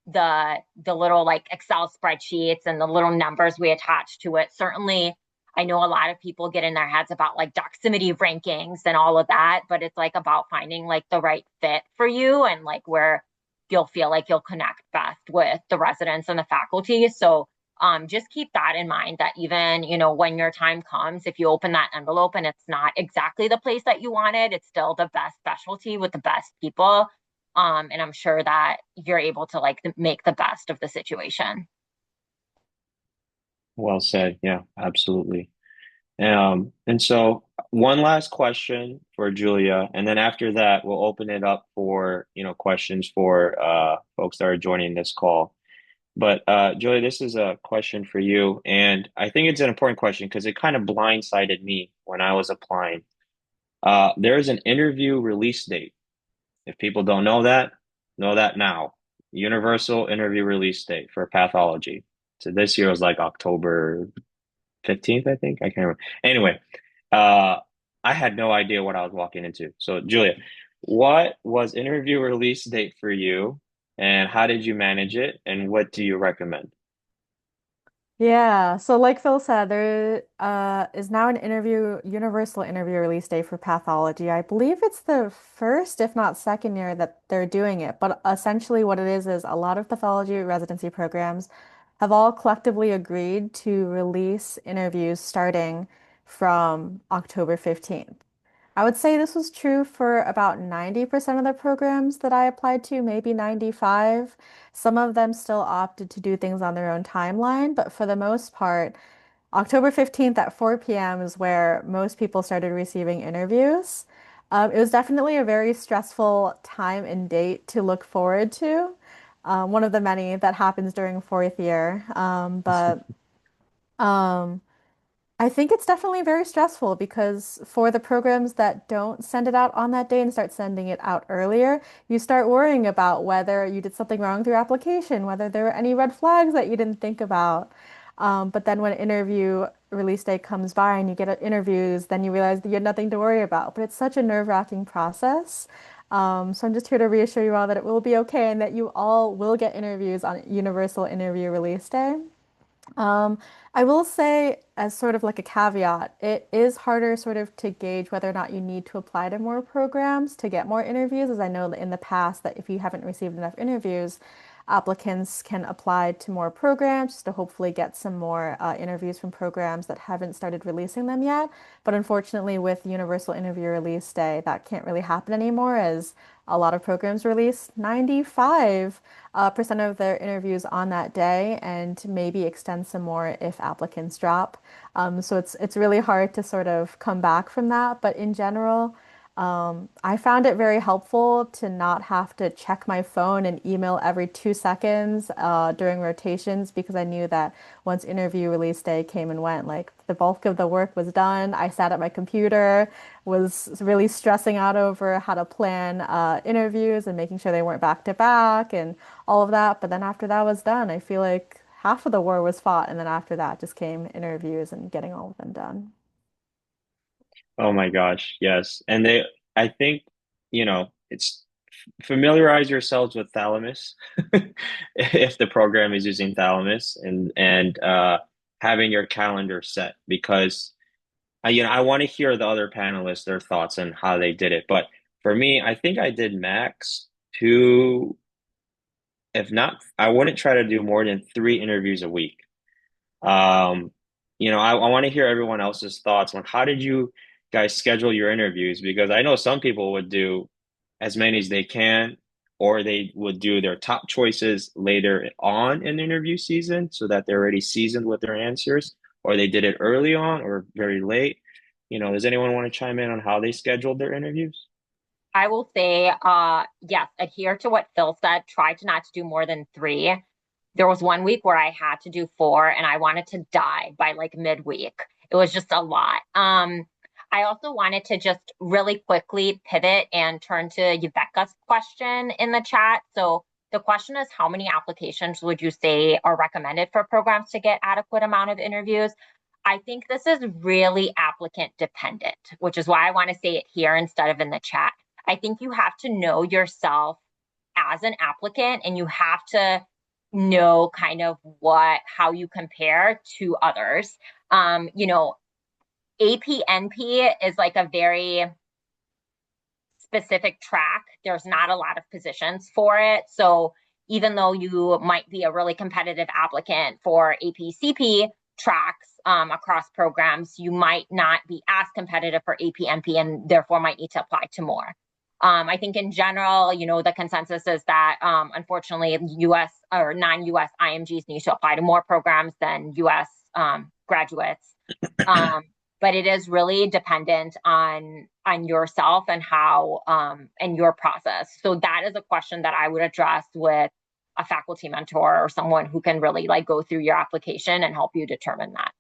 the little like Excel spreadsheets and the little numbers we attach to it. Certainly, I know a lot of people get in their heads about like doximity rankings and all of that, but it's like about finding like the right fit for you and like where you'll feel like you'll connect best with the residents and the faculty. So just keep that in mind that even, when your time comes, if you open that envelope and it's not exactly the place that you wanted, it's still the best specialty with the best people. And I'm sure that you're able to like make the best of the situation. Well said. Yeah, absolutely. And so one last question for Julia, and then after that, we'll open it up for, questions for folks that are joining this call. But Julia, this is a question for you, and I think it's an important question because it kind of blindsided me when I was applying. There is an interview release date. If people don't know that now. Universal interview release date for pathology. So this year was like October 15th, I think. I can't remember. Anyway, uh, I had no idea what I was walking into. So, Julia, what was interview release date for you, and how did you manage it, and what do you recommend? Yeah, so like Phil said, there is now an universal interview release day for pathology. I believe it's the first, if not second year that they're doing it. But essentially what it is a lot of pathology residency programs have all collectively agreed to release interviews starting from October 15th. I would say this was true for about 90% of the programs that I applied to, maybe 95. Some of them still opted to do things on their own timeline, but for the most part, October 15th at 4 p.m. is where most people started receiving interviews. It was definitely a very stressful time and date to look forward to. One of the many that happens during fourth year. But um, I think it's definitely very stressful because for the programs that don't send it out on that day and start sending it out earlier, you start worrying about whether you did something wrong with your application, whether there were any red flags that you didn't think about. But then when interview release day comes by and you get interviews, then you realize that you had nothing to worry about. But it's such a nerve-wracking process. So I'm just here to reassure you all that it will be okay and that you all will get interviews on Universal Interview Release Day. Um, I will say, as sort of like a caveat, it is harder sort of to gauge whether or not you need to apply to more programs to get more interviews, as I know that in the past that if you haven't received enough interviews, applicants can apply to more programs just to hopefully get some more interviews from programs that haven't started releasing them yet. But unfortunately, with Universal Interview Release Day, that can't really happen anymore as a lot of programs release 95 percent of their interviews on that day and maybe extend some more if applicants drop. So it's really hard to sort of come back from that. But in general, I found it very helpful to not have to check my phone and email every 2 seconds during rotations because I knew that once interview release day came and went, like the bulk of the work was done. I sat at my computer, was really stressing out over how to plan interviews and making sure they weren't back to back and all of that. But then after that was done, I feel like half of the war was fought, and then after that just came interviews and getting all of them done. Oh my gosh, yes. I think, it's familiarize yourselves with Thalamus if the program is using Thalamus and having your calendar set because I want to hear the other panelists, their thoughts on how they did it. But for me, I think I did max two, if not, I wouldn't try to do more than 3 interviews a week. Um, I want to hear everyone else's thoughts on how did you guys schedule your interviews? Because I know some people would do as many as they can, or they would do their top choices later on in the interview season so that they're already seasoned with their answers, or they did it early on or very late. Does anyone want to chime in on how they scheduled their interviews? I will say, yes, adhere to what Phil said. Try to not to do more than three. There was one week where I had to do four and I wanted to die by like midweek. It was just a lot. I also wanted to just really quickly pivot and turn to Yveka's question in the chat. So the question is, how many applications would you say are recommended for programs to get adequate amount of interviews? I think this is really applicant dependent, which is why I want to say it here instead of in the chat. I think you have to know yourself as an applicant and you have to know kind of how you compare to others. You know, APNP is like a very specific track. There's not a lot of positions for it. So even though you might be a really competitive applicant for APCP tracks across programs, you might not be as competitive for APNP and therefore might need to apply to more. I think in general, you know, the consensus is that unfortunately, US or non-US IMGs need to apply to more programs than US graduates. But it is really dependent on yourself and how and your process. So that is a question that I would address with a faculty mentor or someone who can really like go through your application and help you determine that.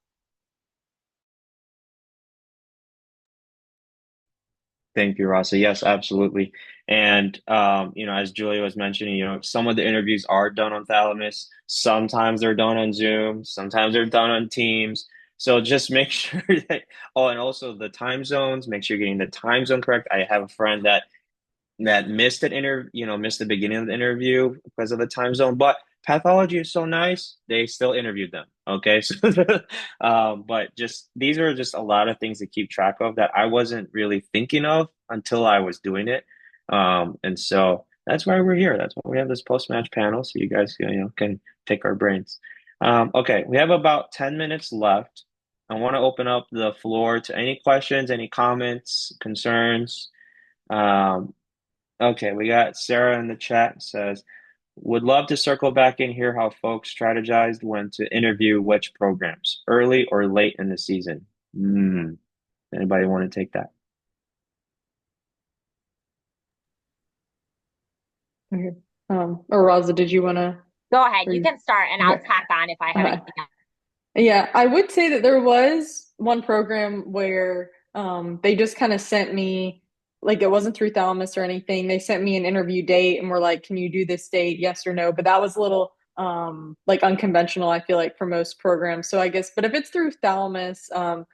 Thank you, Rasa. Yes, absolutely. And you know, as Julia was mentioning, you know, some of the interviews are done on Thalamus. Sometimes they're done on Zoom. Sometimes they're done on Teams. So just make sure that, oh, and also the time zones, make sure you're getting the time zone correct. I have a friend that missed an interview, you know, missed the beginning of the interview because of the time zone. But pathology is so nice, they still interviewed them. Okay. So, but just these are just a lot of things to keep track of that I wasn't really thinking of until I was doing it. And so that's why we're here. That's why we have this post-match panel. So you guys, you know, can pick our brains. Okay. We have about 10 minutes left. I want to open up the floor to any questions, any comments, concerns. Um, Okay, we got Sarah in the chat says, would love to circle back and hear how folks strategized when to interview which programs, early or late in the season. Anybody want to take that? Okay. Or Raza, did you want to? Go ahead, you can start and I'll tack on if I have anything else. Yeah, I would say that there was one program where they just kind of sent me, like it wasn't through Thalamus or anything. They sent me an interview date and were like, "Can you do this date? Yes or no?" But that was a little like unconventional, I feel like, for most programs. So I guess, but if it's through Thalamus, I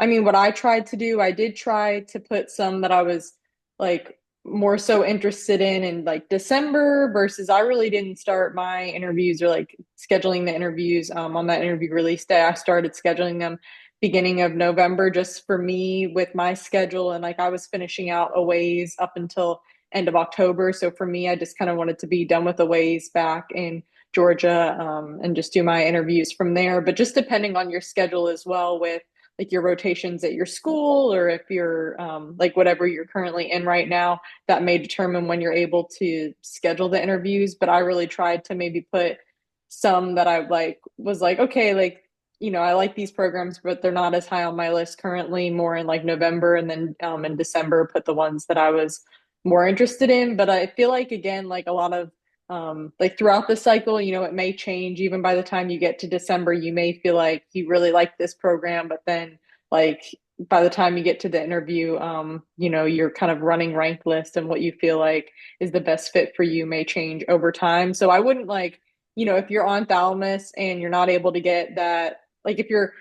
mean, what I tried to do, I did try to put some that I was like more so interested in like December versus I really didn't start my interviews or like scheduling the interviews on that interview release day. I started scheduling them beginning of November just for me with my schedule and like I was finishing out aways up until end of October. So for me, I just kind of wanted to be done with aways back in Georgia and just do my interviews from there. But just depending on your schedule as well with like your rotations at your school or if you're like whatever you're currently in right now, that may determine when you're able to schedule the interviews. But I really tried to maybe put some that I like was like, okay, like, you know, I like these programs, but they're not as high on my list currently, more in like November and then in December, put the ones that I was more interested in. But I feel like, again, like a lot of like throughout the cycle, you know, it may change. Even by the time you get to December, you may feel like you really like this program, but then like by the time you get to the interview, you know, you're kind of running rank list and what you feel like is the best fit for you may change over time. So I wouldn't like, you know, if you're on Thalamus and you're not able to get that, like if you're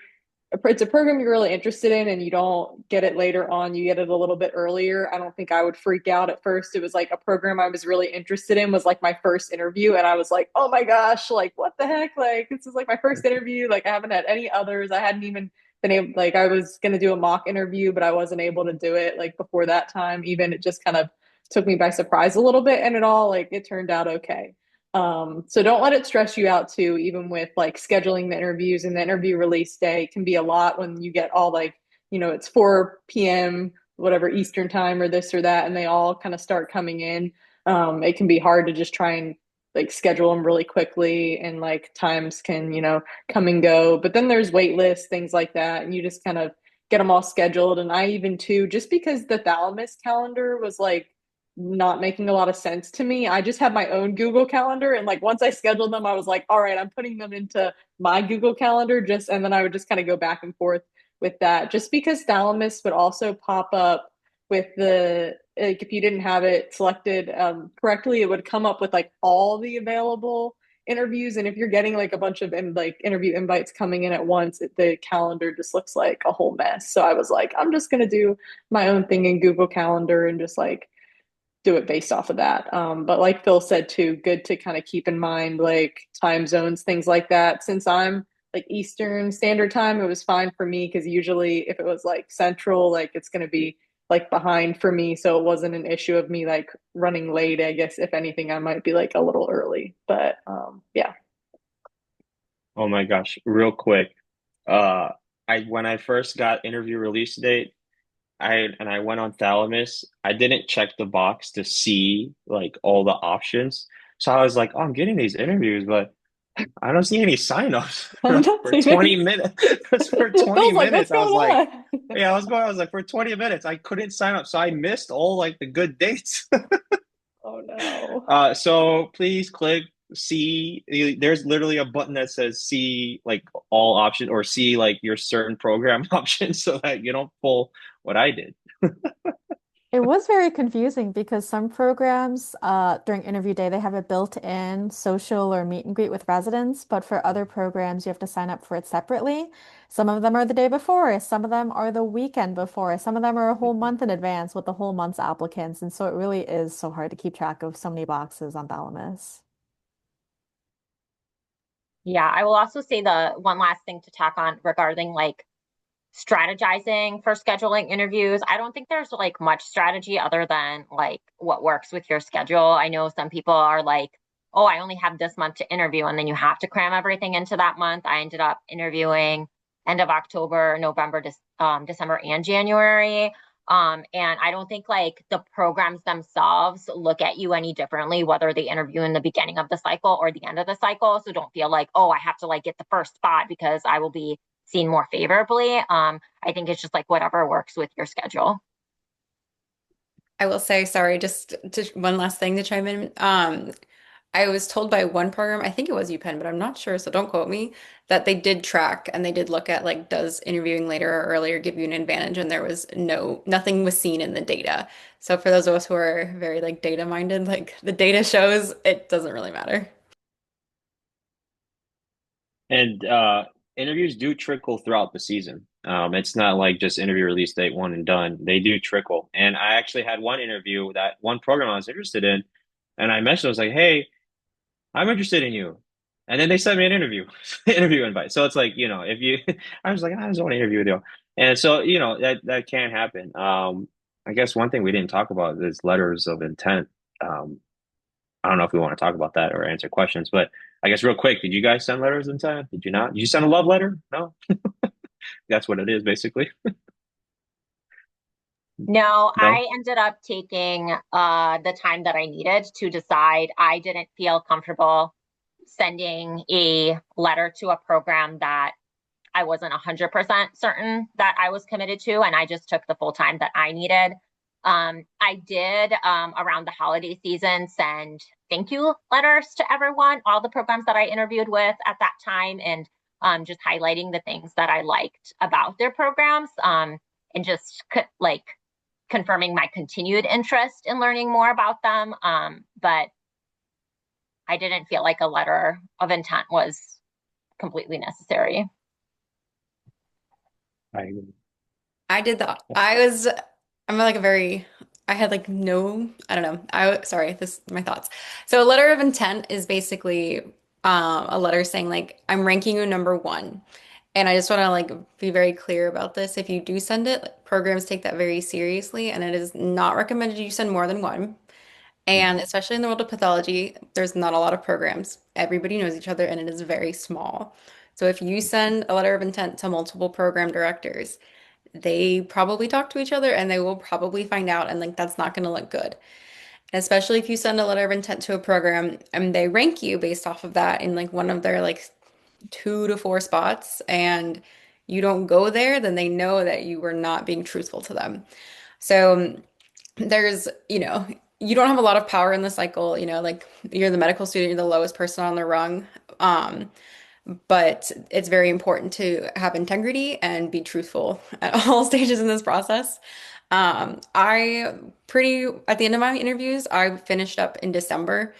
it's a program you're really interested in and you don't get it later on, you get it a little bit earlier. I don't think I would freak out at first. It was like a program I was really interested in was like my first interview. And I was like, oh my gosh, like what the heck? Like this is like my first interview. Like I haven't had any others. I hadn't even been able, like I was going to do a mock interview, but I wasn't able to do it like before that time. Even it just kind of took me by surprise a little bit and it all like it turned out okay. So don't let it stress you out too, even with like scheduling the interviews and the interview release day can be a lot when you get all like, you know, it's 4 p.m., whatever Eastern time or this or that, and they all kind of start coming in. It can be hard to just try and like schedule them really quickly and like times can, you know, come and go. But then there's wait lists, things like that, and you just kind of get them all scheduled. And I even too, just because the Thalamus calendar was like not making a lot of sense to me. I just had my own Google Calendar, and like once I scheduled them, I was like, all right, I'm putting them into my Google Calendar just, and then I would just kind of go back and forth with that. Just because Thalamus would also pop up with the like if you didn't have it selected correctly, it would come up with like all the available interviews, and if you're getting like a bunch of like interview invites coming in at once, the calendar just looks like a whole mess. So I was like, I'm just gonna do my own thing in Google Calendar and just like do it based off of that. But like Phil said too, good to kind of keep in mind like time zones, things like that. Since I'm like Eastern Standard Time, it was fine for me because usually if it was like Central, like it's going to be like behind for me. So it wasn't an issue of me like running late. I guess if anything, I might be like a little early. But yeah. Oh my gosh, real quick. Uh, I when I first got interview release date, I went on Thalamus. I didn't check the box to see like all the options. So I was like, oh, I'm getting these interviews, but I don't see any signups I'm for nothing. 20 minutes. For 20 Phil's like, what's minutes, I going was like, on? yeah, I was like, for 20 minutes, I couldn't sign up. So I missed all like the good dates. Oh no. So please click see. There's literally a button that says see like all options or see like your certain program options so that you don't pull what I did. It was very confusing because some programs during interview day they have a built-in social or meet and greet with residents, but for other programs you have to sign up for it separately. Some of them are the day before, some of them are the weekend before, some of them are a whole month in advance with the whole month's applicants, and so it really is so hard to keep track of so many boxes on Thalamus. Yeah, I will also say the one last thing to tack on regarding like strategizing for scheduling interviews. I don't think there's like much strategy other than like what works with your schedule. I know some people are like, oh, I only have this month to interview, and then you have to cram everything into that month. I ended up interviewing end of October, November, December, and January. And I don't think like the programs themselves look at you any differently, whether they interview in the beginning of the cycle or the end of the cycle. So don't feel like, oh, I have to like get the first spot because I will be seen more favorably. I think it's just like whatever works with your schedule. I will say, sorry, just one last thing to chime in. I was told by one program, I think it was UPenn, but I'm not sure, so don't quote me, that they did track and they did look at like, does interviewing later or earlier give you an advantage? And there was nothing was seen in the data. So for those of us who are very like data minded, like the data shows it doesn't really matter. And interviews do trickle throughout the season. It's not like just interview release date one and done. They do trickle. And I actually had one interview that one program I was interested in, and I mentioned I was like, "Hey, I'm interested in you," and then they sent me an interview, interview invite. So it's like if you, I was like, I just want to interview with you, and so that can happen. I guess one thing we didn't talk about is letters of intent. Um, I don't know if we want to talk about that or answer questions, but I guess real quick, did you guys send letters in time? Did you not? Did you send a love letter? No, that's what it is basically. No, No. I ended up taking the time that I needed to decide. I didn't feel comfortable sending a letter to a program that I wasn't 100% certain that I was committed to, and I just took the full time that I needed. I did around the holiday season send thank you letters to everyone, all the programs that I interviewed with at that time, and just highlighting the things that I liked about their programs, and just like confirming my continued interest in learning more about them. But I didn't feel like a letter of intent was completely necessary. I, I did that. I'm like a very, I had like no, I don't know. Sorry, this, my thoughts. So a letter of intent is basically a letter saying like, I'm ranking you number one. And I just want to like be very clear about this. If you do send it, like, programs take that very seriously, and it is not recommended you send more than one. And especially in the world of pathology, there's not a lot of programs. Everybody knows each other, and it is very small. So if you send a letter of intent to multiple program directors, they probably talk to each other and they will probably find out, and like that's not going to look good. Especially if you send a letter of intent to a program and they rank you based off of that in like one of their like 2 to 4 spots, and you don't go there, then they know that you were not being truthful to them. So there's, you don't have a lot of power in the cycle, like you're the medical student, you're the lowest person on the rung. Um, but it's very important to have integrity and be truthful at all stages in this process. I pretty at the end of my interviews, I finished up in December.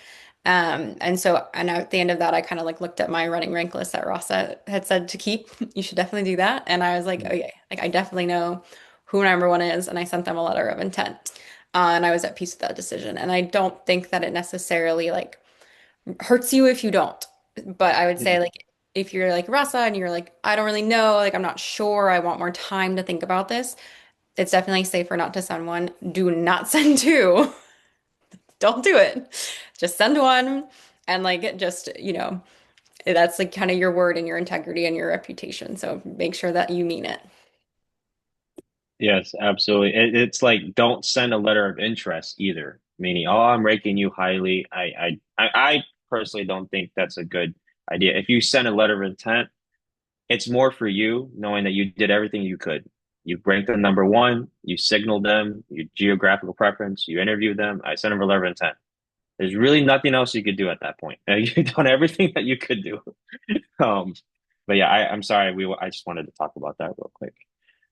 And at the end of that, I kind of like looked at my running rank list that Rasa had said to keep. You should definitely do that. And I was like, okay, like I definitely know who number one is, and I sent them a letter of intent. And I was at peace with that decision. And I don't think that it necessarily like hurts you if you don't. But I would say like if you're like Rasa and you're like, I don't really know, like I'm not sure, I want more time to think about this, it's definitely safer not to send one. Do not send two. Don't do it. Just send one and like just, that's like kind of your word and your integrity and your reputation. So make sure that you mean it. Yes, absolutely. It's like don't send a letter of interest either, meaning, oh, I'm ranking you highly. I personally don't think that's a good idea. If you send a letter of intent, it's more for you, knowing that you did everything you could. You ranked them number one, you signaled them, your geographical preference, you interviewed them. I sent them a letter of intent. There's really nothing else you could do at that point. You've done everything that you could do. Um, but yeah, I'm sorry. I just wanted to talk about that real quick.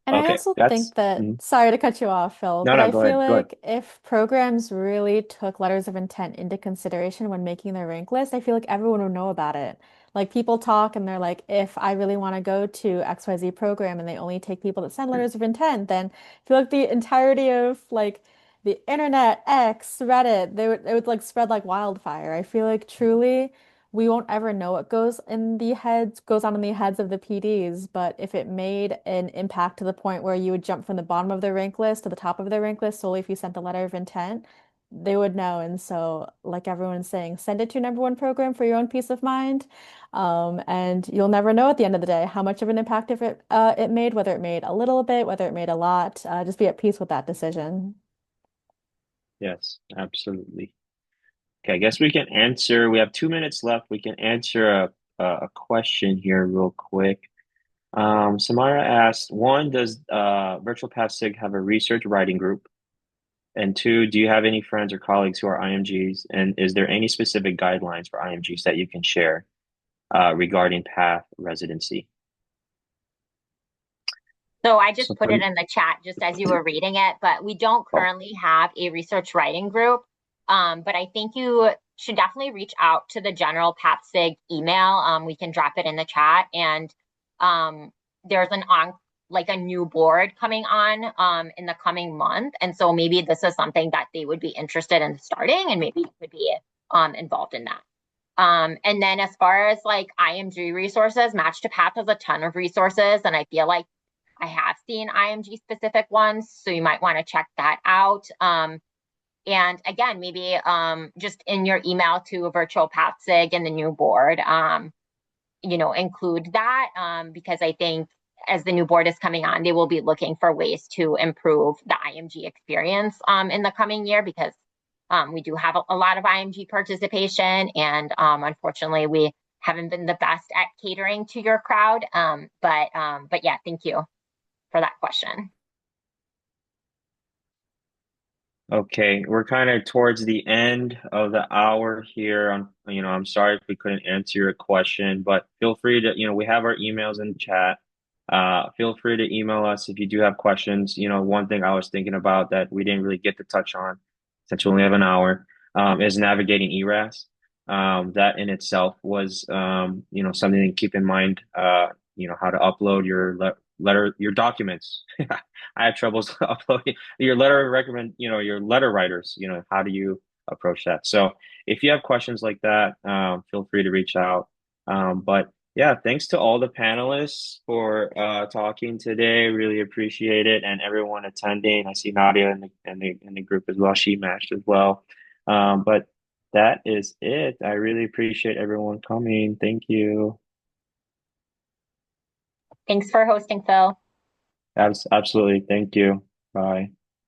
And I Okay, also think that's that, sorry to cut you off, Phil, no, but no. I Go feel ahead. Go ahead. like if programs really took letters of intent into consideration when making their rank list, I feel like everyone would know about it. Like people talk and they're like, if I really want to go to XYZ program and they only take people that send letters of intent, then I feel like the entirety of like the internet, X, Reddit, it would like spread like wildfire. I feel like truly we won't ever know what goes on in the heads of the PDs, but if it made an impact to the point where you would jump from the bottom of their rank list to the top of their rank list solely if you sent a letter of intent, they would know. And so, like everyone's saying, send it to your number one program for your own peace of mind. And you'll never know at the end of the day how much of an impact if it made, whether it made a little bit, whether it made a lot. Just be at peace with that decision. Yes, absolutely. Okay, I guess we can answer. We have 2 minutes left. We can answer a question here real quick. Samara asked, one, does Virtual PathSIG have a research writing group? And two, do you have any friends or colleagues who are IMGs? And is there any specific guidelines for IMGs that you can share regarding path residency? So I just So put it in the chat just as you were reading it, but we don't oh, currently have a research writing group. But I think you should definitely reach out to the general PathSig email. We can drop it in the chat, and there's like a new board coming on in the coming month, and so maybe this is something that they would be interested in starting, and maybe you could be involved in that. And then as far as like IMG resources, Match to Path has a ton of resources, and I feel like I have seen IMG specific ones, so you might want to check that out. And again, maybe just in your email to a virtual PathSig and the new board, include that because I think as the new board is coming on, they will be looking for ways to improve the IMG experience in the coming year because we do have a lot of IMG participation, and unfortunately, we haven't been the best at catering to your crowd. But yeah, thank you for that question. okay, we're kind of towards the end of the hour here. I'm sorry if we couldn't answer your question, but feel free to, we have our emails in the chat. Feel free to email us if you do have questions. One thing I was thinking about that we didn't really get to touch on, since we only have an hour, is navigating ERAS. That in itself was, something to keep in mind. How to upload your your documents. I have troubles uploading your letter recommend, your letter writers, how do you approach that? So if you have questions like that, feel free to reach out. But yeah, thanks to all the panelists for talking today. Really appreciate it, and everyone attending. I see Nadia in the group as well. She matched as well. But that is it. I really appreciate everyone coming. Thank you. Thanks for hosting, Phil. Absolutely. Thank you. Bye.